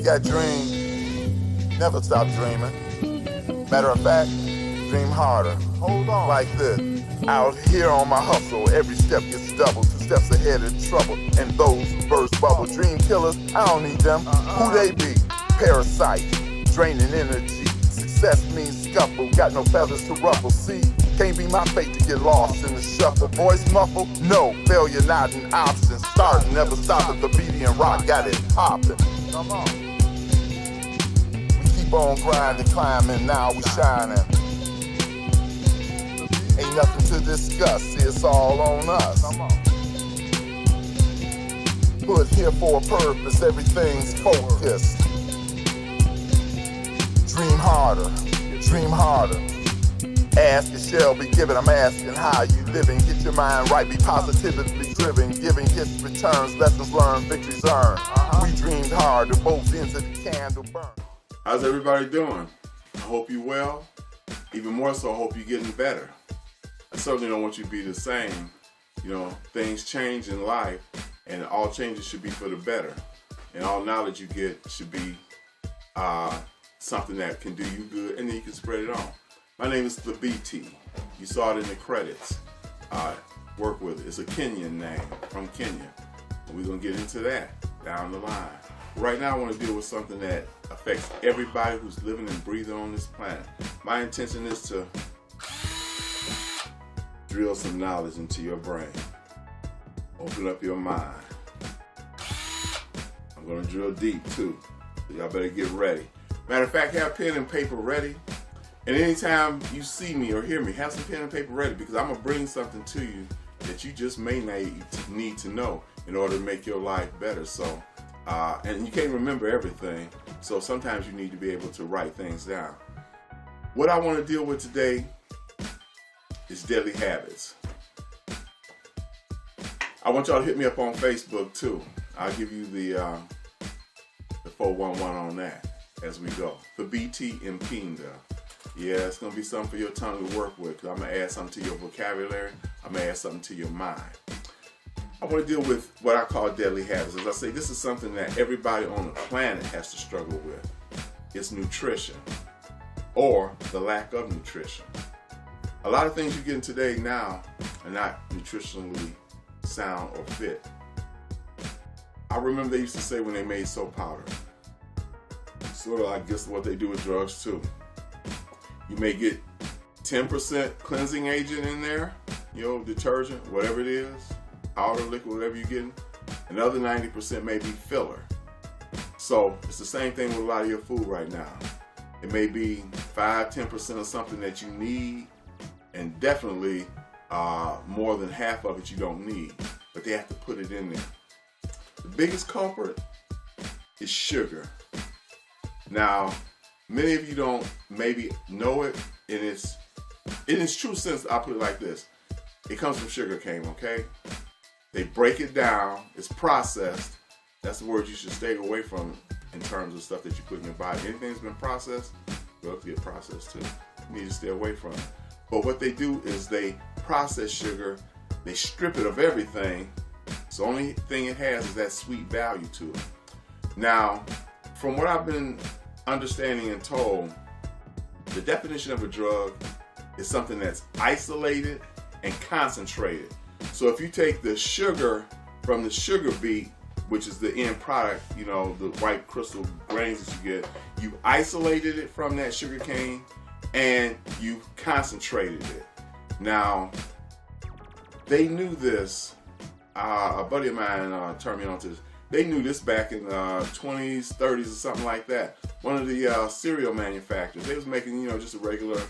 got dreams, never stop dreaming. Matter of fact, dream harder. Hold on. Like this. Out here on my hustle, every step gets double. 2 steps ahead in trouble. And those who burst bubble. Dream killers, I don't need them. Who they be? Parasites, draining energy. Success means scuffle. Got no feathers to ruffle. See, can't be my fate to get lost in the shuffle. Voice muffled? No, failure not an option. Starting, never stopping. The beating rock got it popping. Come on. We keep on grinding, climbing. Now we shining. Ain't nothing to discuss. It's all on us. Come on. Put here for a purpose. Everything's focused. Dream harder. Dream harder. Ask, it shall be given. I'm asking how you living. Get your mind right, be positively driven. Giving gifts, returns, lessons learned, victories earned. We dreamed hard, to both ends of the candle burn. How's everybody doing? I hope you're well. Even more so, I hope you're getting better. I certainly don't want you to be the same. You know, things change in life, and all changes should be for the better. And all knowledge you get should be something that can do you good, and then you can spread it on. My name is TheBT. You saw it in the credits. Work with it. It's a Kenyan name from Kenya. And we're going to get into that down the line. Right now I want to deal with something that affects everybody who's living and breathing on this planet. My intention is to drill some knowledge into your brain. Open up your mind. I'm going to drill deep too. So y'all better get ready. Matter of fact, have pen and paper ready. And anytime you see me or hear me, have some pen and paper ready, because I'm going to bring something to you that you just may need to know in order to make your life better. So, and you can't remember everything, so sometimes you need to be able to write things down. What I want to deal with today is deadly habits. I want y'all to hit me up on Facebook too. I'll give you the 411 on that as we go. TheBT Mpinda. Yeah, it's going to be something for your tongue to work with, because I'm going to add something to your vocabulary. I'm going to add something to your mind. I want to deal with what I call deadly habits. As I say, this is something that everybody on the planet has to struggle with. It's nutrition, or the lack of nutrition. A lot of things you get in today now are not nutritionally sound or fit. I remember they used to say when they made soap powder, sort of I guess what they do with drugs too. You may get 10% cleansing agent in there, you know, detergent, whatever it is, powder, liquid, whatever you're getting. Another 90% may be filler. So it's the same thing with a lot of your food right now. It may be 5-10% of something that you need, and definitely more than half of it you don't need, but they have to put it in there. The biggest culprit is sugar. Now, many of you don't maybe know it, and in its true sense, I'll put it like this. It comes from sugar cane, okay? They break it down, it's processed. That's the word you should stay away from in terms of stuff that you put in your body. Anything that's been processed, will get processed too. You need to stay away from it. But what they do is they process sugar, they strip it of everything, so the only thing it has is that sweet value to it. Now, from what I've been understanding and told, the definition of a drug is something that's isolated and concentrated. So if you take the sugar from the sugar beet, which is the end product, you know, the white crystal grains that you get, you've isolated it from that sugar cane and you concentrated it. Now, they knew this. A buddy of mine turned me on to this. They knew this back in the 20s, 30s, or something like that. One of the cereal manufacturers, they was making, you know, just a regular,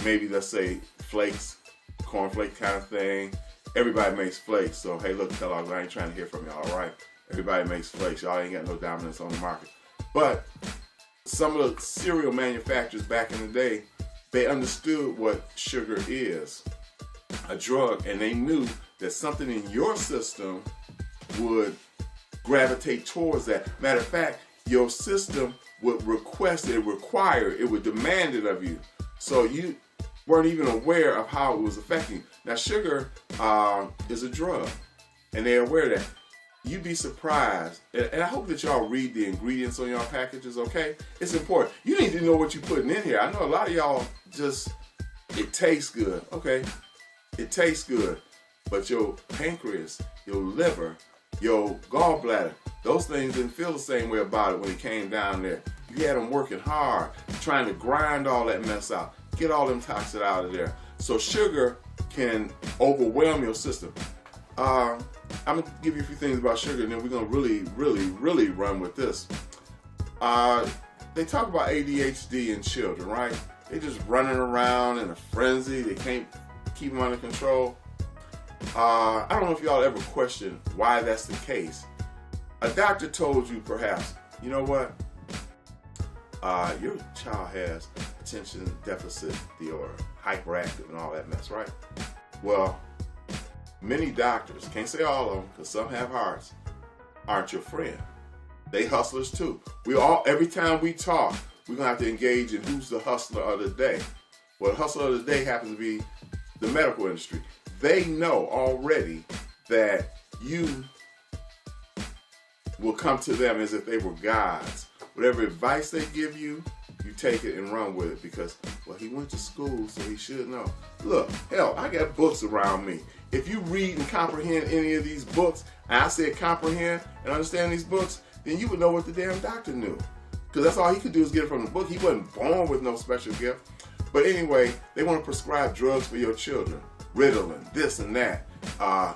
maybe let's say flakes, cornflake kind of thing. Everybody makes flakes, so hey, look, Kellogg, I ain't trying to hear from y'all, all right? Everybody makes flakes. Y'all ain't got no dominance on the market. But some of the cereal manufacturers back in the day, they understood what sugar is, a drug, and they knew that something in your system would gravitate towards that. Matter of fact, your system would request it, require it, would demand it of you. So you weren't even aware of how it was affecting you. Now, sugar is a drug, and they're aware of that. you'd be surprised. And I hope that y'all read the ingredients on y'all packages, okay? It's important. You need to know what you're putting in here. I know a lot of y'all just, it tastes good, okay? It tastes good. But your pancreas, your liver, your gallbladder, those things didn't feel the same way about it when it came down there. You had them working hard, trying to grind all that mess out, get all them toxins out of there. So sugar can overwhelm your system. I'm gonna give you a few things about sugar, and then we're gonna really run with this. They talk about ADHD in children, right? They just running around in a frenzy. They can't keep them under control. I don't know if y'all ever questioned why that's the case. A doctor told you perhaps, you know what? Your child has attention deficit disorder, hyperactive and all that mess, right? Well, many doctors, can't say all of them because some have hearts, aren't your friend. They hustlers too. Every time we talk, we're gonna have to engage in who's the hustler of the day. Well, the hustler of the day happens to be the medical industry. They know already that you will come to them as if they were gods. Whatever advice they give you, you take it and run with it because, well, he went to school, so he should know. Look, hell, I got books around me. If you read and comprehend any of these books, and I said comprehend and understand these books, then you would know what the damn doctor knew. Because that's all he could do is get it from the book. He wasn't born with no special gift. But anyway, they want to prescribe drugs for your children. Ritalin, this and that.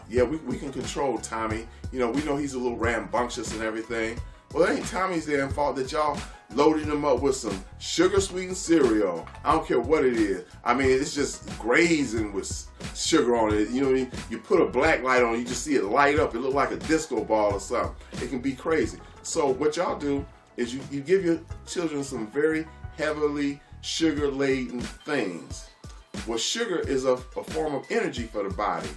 Yeah, we can control Tommy. You know, we know he's a little rambunctious and everything. Well, it ain't Tommy's damn fault that y'all loading him up with some sugar-sweetened cereal. I don't care what it is. I mean, it's just grazing with sugar on it. You know, you put a black light on it, you just see it light up. It look like a disco ball or something. It can be crazy. So what y'all do is you give your children some very heavily sugar-laden things. Well, sugar is a form of energy for the body.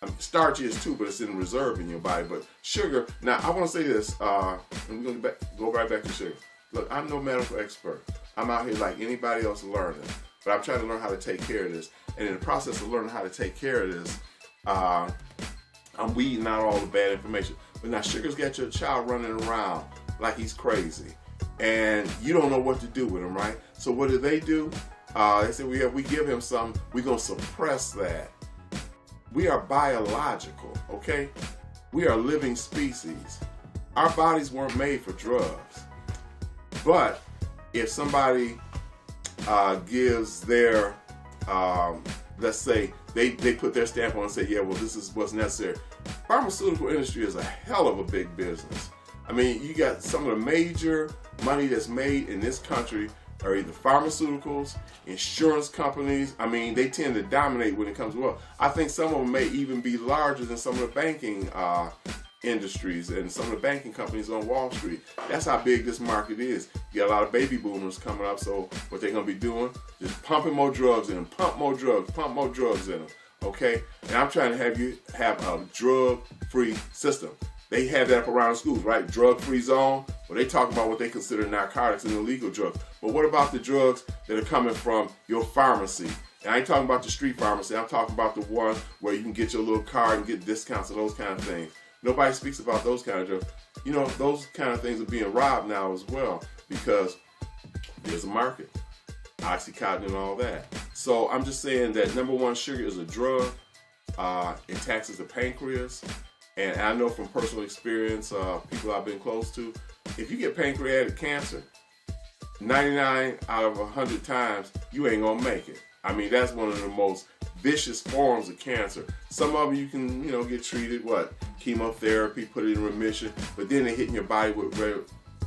I mean, starch is too, but it's in reserve in your body. But sugar, now I want to say this, and we're going to go right back to sugar. Look, I'm no medical expert. I'm out here like anybody else learning. But I'm trying to learn how to take care of this. And in the process of learning how to take care of this, I'm weeding out all the bad information. But now sugar's got your child running around like he's crazy. And you don't know what to do with him, right? So what do? They say we give him some, we're going to suppress that. We are biological, okay? We are living species. Our bodies weren't made for drugs. But if somebody gives their, let's say, they put their stamp on and say, yeah, well, this is what's necessary. Pharmaceutical industry is a hell of a big business. I mean, you got some of the major money that's made in this country are either pharmaceuticals, insurance companies. I mean, they tend to dominate when it comes to wealth. I think some of them may even be larger than some of the banking industries and some of the banking companies on Wall Street. That's how big this market is. You got a lot of baby boomers coming up, so what they're going to be doing, just pumping more drugs in them, pump more drugs in them, okay? And I'm trying to have you have a drug-free system. They have that up around the schools, right? Drug-free zone. Well, they talk about what they consider narcotics and illegal drugs. But what about the drugs that are coming from your pharmacy? And I ain't talking about the street pharmacy. I'm talking about the one where you can get your little card and get discounts and those kind of things. Nobody speaks about those kind of drugs. You know, those kind of things are being robbed now as well because there's a market. Oxycontin and all that. So I'm just saying that number one, sugar is a drug. It taxes the pancreas. And I know from personal experience, people I've been close to, if you get pancreatic cancer, 99 out of 100 times, you ain't gonna make it. I mean, that's one of the most vicious forms of cancer. Some of them you can, get treated, chemotherapy, put it in remission, but then they're hitting your body with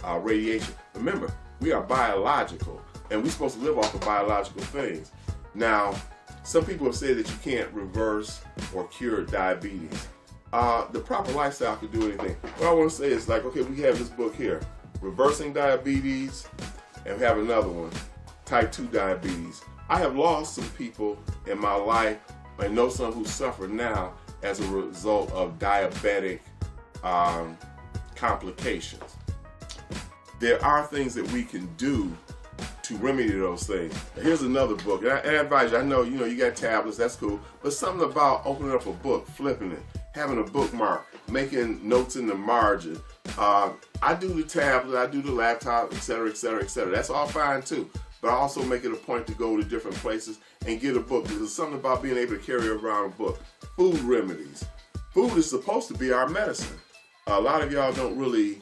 radiation. Remember, we are biological, and we're supposed to live off of biological things. Now, some people have said that you can't reverse or cure diabetes. The proper lifestyle can do anything. What I want to say is okay, we have this book here, Reversing Diabetes, and we have another one, Type 2 Diabetes. I have lost some people in my life. I know some who suffer now as a result of diabetic complications. There are things that we can do to remedy those things. Here's another book, and I advise you, I know, you got tablets, that's cool, but something about opening up a book, flipping it, having a bookmark, making notes in the margin. I do the tablet, I do the laptop, etc., etc., etc. That's all fine too. But I also make it a point to go to different places and get a book. There's something about being able to carry around a book. Food remedies. Food is supposed to be our medicine. A lot of y'all don't really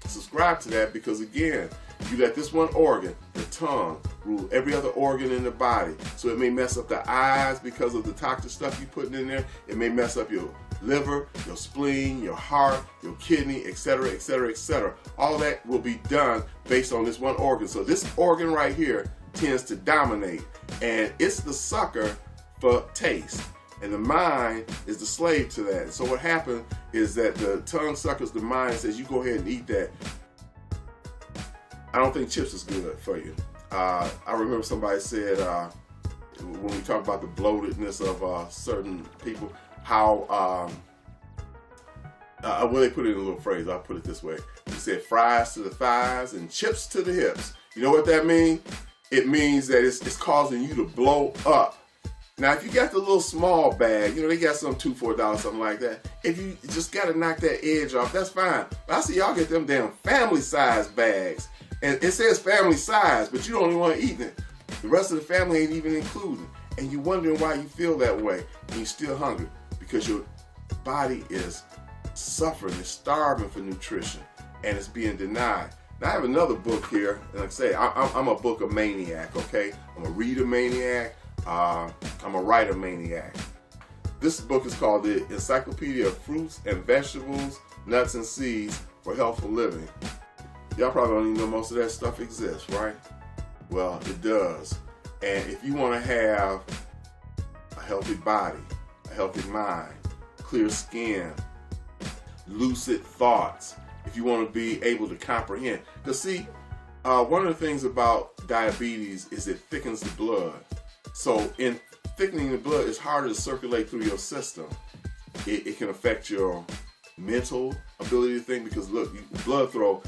subscribe to that because, again, you let this one organ, the tongue, rule every other organ in the body. So it may mess up the eyes because of the toxic stuff you're putting in there. It may mess up your liver, your spleen, your heart, your kidney, etc., etc., etc. All that will be done based on this one organ. So this organ right here tends to dominate, and it's the sucker for taste. And the mind is the slave to that. So what happens is that the tongue suckers the mind and says, you go ahead and eat that. I don't think chips is good for you. I remember somebody said, when we talk about the bloatedness of certain people, how, well, they put it in a little phrase, I'll put it this way. They said fries to the thighs and chips to the hips. You know what that means? It means that it's causing you to blow up. Now, if you got the little small bag, you know, they got some $2, $4, something like that. If you just got to knock that edge off, that's fine. But I see y'all get them damn family size bags. And it says family size, but you don't even want to eat it. The rest of the family ain't even included. And you're wondering why you feel that way. And you're still hungry because your body is suffering, it's starving for nutrition, and it's being denied. Now, I have another book here, and like I say, I'm a booker maniac, okay? I'm a reader maniac. I'm a writer maniac. This book is called The Encyclopedia of Fruits and Vegetables, Nuts and Seeds for Healthful Living. Y'all probably don't even know most of that stuff exists, right? Well, it does. And if you want to have a healthy body, a healthy mind, clear skin, lucid thoughts, if you want to be able to comprehend. Because see, one of the things about diabetes is it thickens the blood. So in thickening the blood, it's harder to circulate through your system. It can affect your mental ability to think because look, blood flow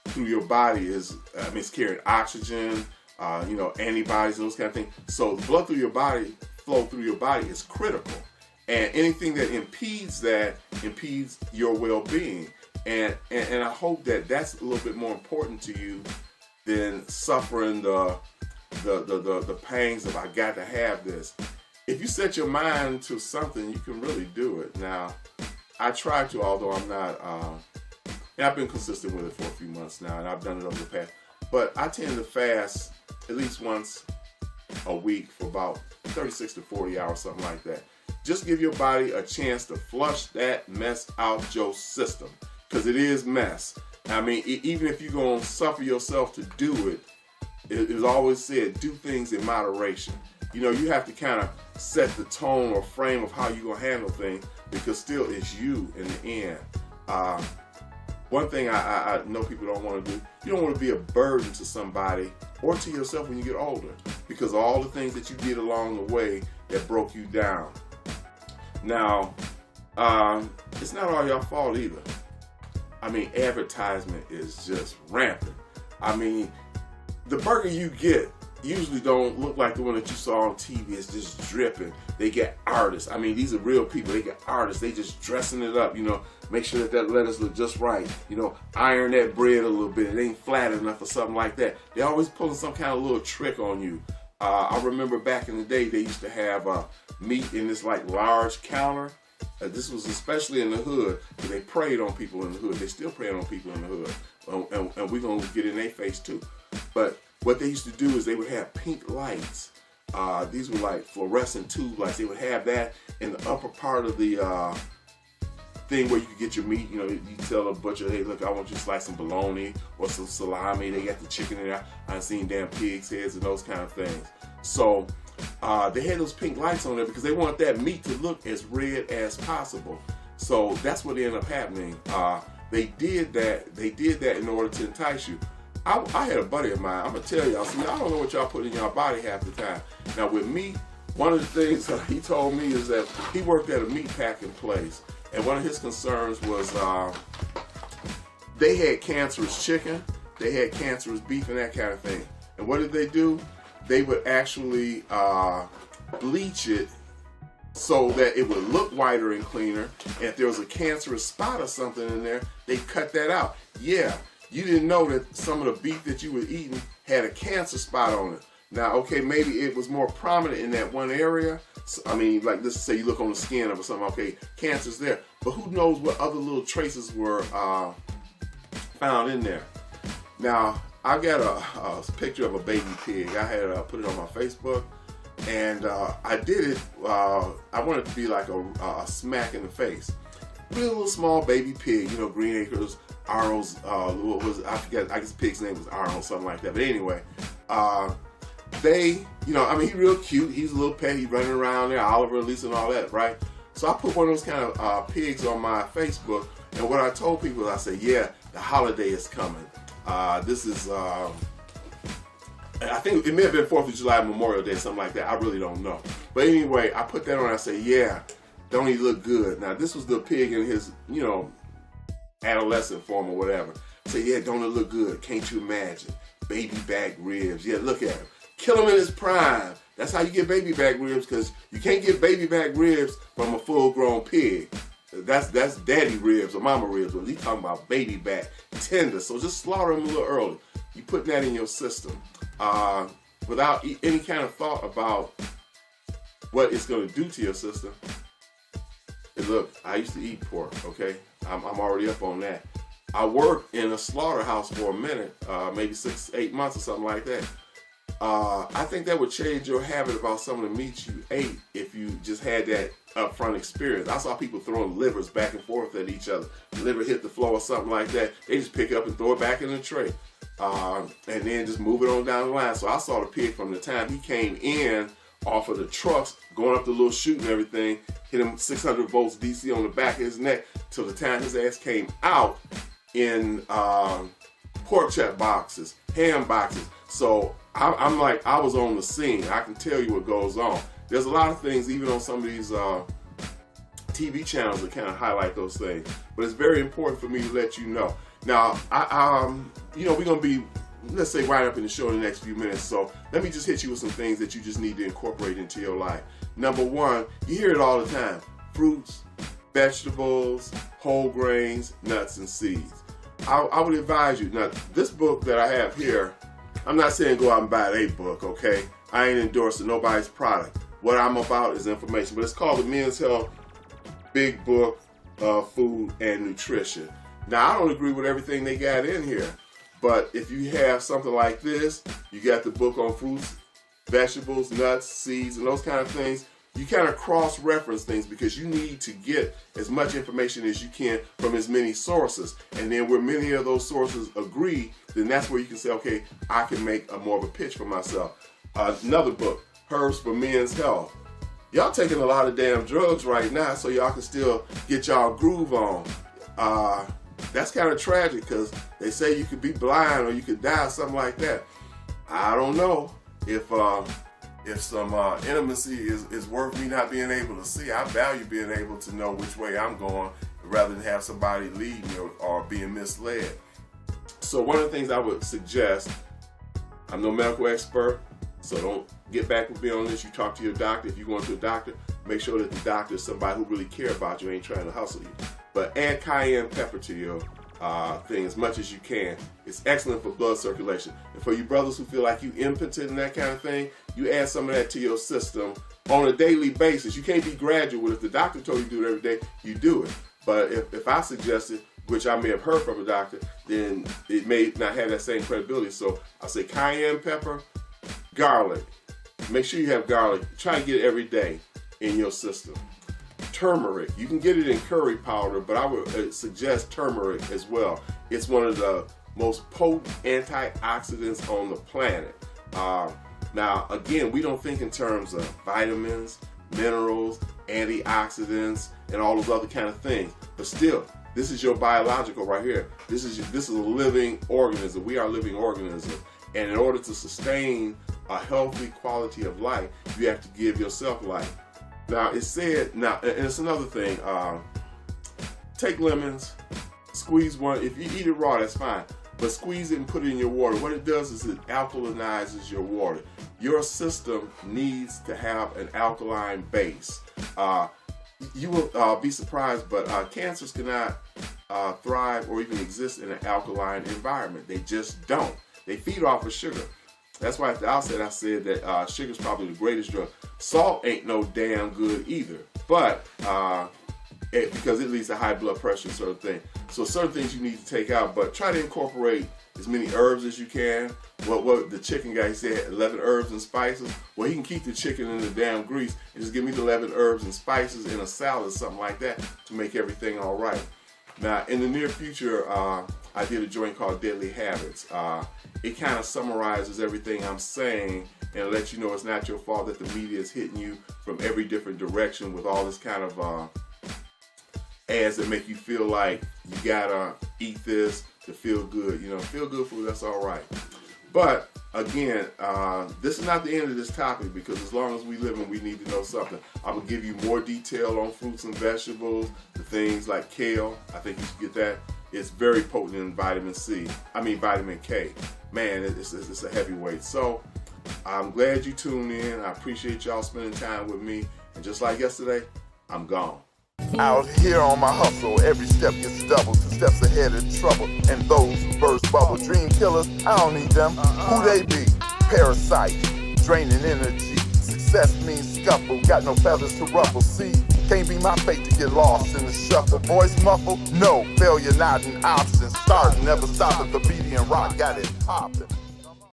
through your body is, it's carrying oxygen, antibodies, those kind of things. So the blood through your body, flow through your body is critical. And anything that impedes that impedes your well-being. And I hope that that's a little bit more important to you than suffering the pangs of I got to have this. If you set your mind to something, you can really do it. Now, I try to, although I'm not, I've been consistent with it for a few months now, and I've done it over the past. But I tend to fast at least once a week for about 36 to 40 hours, something like that. Just give your body a chance to flush that mess out your system, because it is mess. Even if you're going to suffer yourself to do it, it is always said, do things in moderation. You have to kind of set the tone or frame of how you're going to handle things, because still it's you in the end. One thing I know people don't want to do, you don't want to be a burden to somebody or to yourself when you get older, because of all the things that you did along the way that broke you down. Now, it's not all your fault either. Advertisement is just rampant. The burger you get usually don't look like the one that you saw on TV. It's just dripping. They get artists. These are real people. They get artists. They just dressing it up, make sure that lettuce look just right. Iron that bread a little bit. It ain't flat enough or something like that. They always pulling some kind of little trick on you. I remember back in the day, they used to have meat in this large counter. This was especially in the hood, because they preyed on people in the hood. They still prey on people in the hood. And we're going to get in their face too. But what they used to do is they would have pink lights. These were like fluorescent tube lights. They would have that in the upper part of the thing where you could get your meat. You tell a butcher, hey, look, I want you to slice some bologna or some salami. They got the chicken in there. I've seen damn pig's heads and those kind of things. So they had those pink lights on there because they want that meat to look as red as possible. So that's what ended up happening. They did that in order to entice you. I had a buddy of mine, I'm going to tell y'all, see, I don't know what y'all put in your body half the time. Now with meat, one of the things he told me is that he worked at a meat packing place, and one of his concerns was they had cancerous chicken, they had cancerous beef and that kind of thing. And what did they do? They would actually bleach it so that it would look whiter and cleaner. And if there was a cancerous spot or something in there, they cut that out. Yeah, you didn't know that some of the beef that you were eating had a cancer spot on it. Now, okay, maybe it was more prominent in that one area. So, I mean, like, let's say you look on the skin of something, okay, cancer's there. But who knows what other little traces were found in there. Now, I got a picture of a baby pig. I had put it on my Facebook. And I did it, I wanted it to be like a smack in the face. Really little small baby pig, you know, Green Acres, Arnold's, what was I forget, I guess the pig's name was Arnold, something like that. But anyway, they, you know, I mean, he's real cute. He's a little pet. He's running around there, Oliver, Lisa, and all that, right? So I put one of those kind of pigs on my Facebook. And what I told people, I said, yeah, the holiday is coming. This is, I think it may have been 4th of July, Memorial Day, something like that. I really don't know. But anyway, I put that on. I say, yeah, don't he look good? Now, this was the pig in his, you know, adolescent form or whatever. I say, yeah, don't it look good? Can't you imagine? Baby back ribs. Yeah, look at him. Kill him in his prime. That's how you get baby back ribs, because you can't get baby back ribs from a full-grown pig. That's daddy ribs or mama ribs. But he's talking about baby back, tender. So just slaughter them a little early. You putting that in your system without any kind of thought about what it's going to do to your system. And look, I used to eat pork, okay? I'm already up on that. I worked in a slaughterhouse for a minute, maybe 6-8 months or something like that. I think that would change your habit about some of the meats you ate if you just had that upfront experience. I saw people throwing livers back and forth at each other. The liver hit the floor or something like that. They just pick it up and throw it back in the tray. And then just move it on down the line. So I saw the pig from the time he came in off of the trucks, going up the little chute and everything, hit him 600 volts DC on the back of his neck, till the time his ass came out in pork chop boxes, ham boxes. So I'm like, I was on the scene. I can tell you what goes on. There's a lot of things, even on some of these TV channels, that kind of highlight those things. But it's very important for me to let you know. Now, you know, we're going to be, let's say, right up in the show in the next few minutes. So let me just hit you with some things that you just need to incorporate into your life. Number one, you hear it all the time. Fruits, vegetables, whole grains, nuts, and seeds. I would advise you. Now, this book that I have here, I'm not saying go out and buy a book, okay? I ain't endorsing nobody's product. What I'm about is information. But it's called the Men's Health Big Book of Food and Nutrition. Now, I don't agree with everything they got in here, but if you have something like this, you got the book on fruits, vegetables, nuts, seeds, and those kind of things, you kind of cross-reference things because you need to get as much information as you can from as many sources. And then where many of those sources agree, then that's where you can say, okay, I can make more of a pitch for myself. Another book, Herbs for Men's Health. Y'all taking a lot of damn drugs right now so y'all can still get y'all groove on. That's kind of tragic because they say you could be blind or you could die, something like that. I don't know if some intimacy is worth me not being able to see. I value being able to know which way I'm going rather than have somebody lead me or being misled. So one of the things I would suggest, I'm no medical expert, so don't get back with me on this. You talk to your doctor. If you're going to a doctor, make sure that the doctor is somebody who really cares about you, ain't trying to hustle you. But add cayenne pepper to your thing as much as you can. It's excellent for blood circulation. And for you brothers who feel like you impotent and that kind of thing, you add some of that to your system on a daily basis. You can't be gradual. If the doctor told you to do it every day, you do it. But if I suggest it, which I may have heard from a doctor, then it may not have that same credibility. So I say cayenne pepper, garlic. Make sure you have garlic. Try to get it every day in your system. Turmeric. You can get it in curry powder, but I would suggest turmeric as well. It's one of the most potent antioxidants on the planet. Now, again, we don't think in terms of vitamins, minerals, antioxidants, and all those other kind of things. But still, this is your biological right here. This is a living organism. We are living organisms. And in order to sustain a healthy quality of life, you have to give yourself life. Now, it said, and it's another thing, take lemons, squeeze one. If you eat it raw, that's fine. But squeeze it and put it in your water. What it does is it alkalinizes your water. Your system needs to have an alkaline base. You will be surprised, but cancers cannot thrive or even exist in an alkaline environment. They just don't. They feed off of sugar. That's why at the outset I said that sugar is probably the greatest drug. Salt ain't no damn good either, but because it leads to high blood pressure and certain things. So certain things you need to take out, but try to incorporate as many herbs as you can. What the chicken guy said, 11 herbs and spices. Well, he can keep the chicken in the damn grease and just give me the 11 herbs and spices in a salad, something like that, to make everything all right. Now, in the near future, I did a joint called Deadly Habits. It kind of summarizes everything I'm saying and lets you know it's not your fault that the media is hitting you from every different direction with all this kind of ads that make you feel like you gotta eat this to feel good. You know, feel good food, that's all right. But again, this is not the end of this topic, because as long as we live and we need to know something. I will give you more detail on fruits and vegetables, the things like kale. I think you should get that. It's very potent in vitamin K. Man, it's a heavyweight. So I'm glad you tuned in. I appreciate y'all spending time with me. And just like yesterday, I'm gone. Out here on my hustle, every step gets doubled, 2 steps ahead of trouble. And those who burst bubble, dream killers, I don't need them. Who they be? Parasites, draining energy. Success means scuffle, got no feathers to ruffle. See, can't be my fate to get lost in the shuffle. Voice muffled? No, failure not an option. Starting, never stopping, the beat and rock got it popping.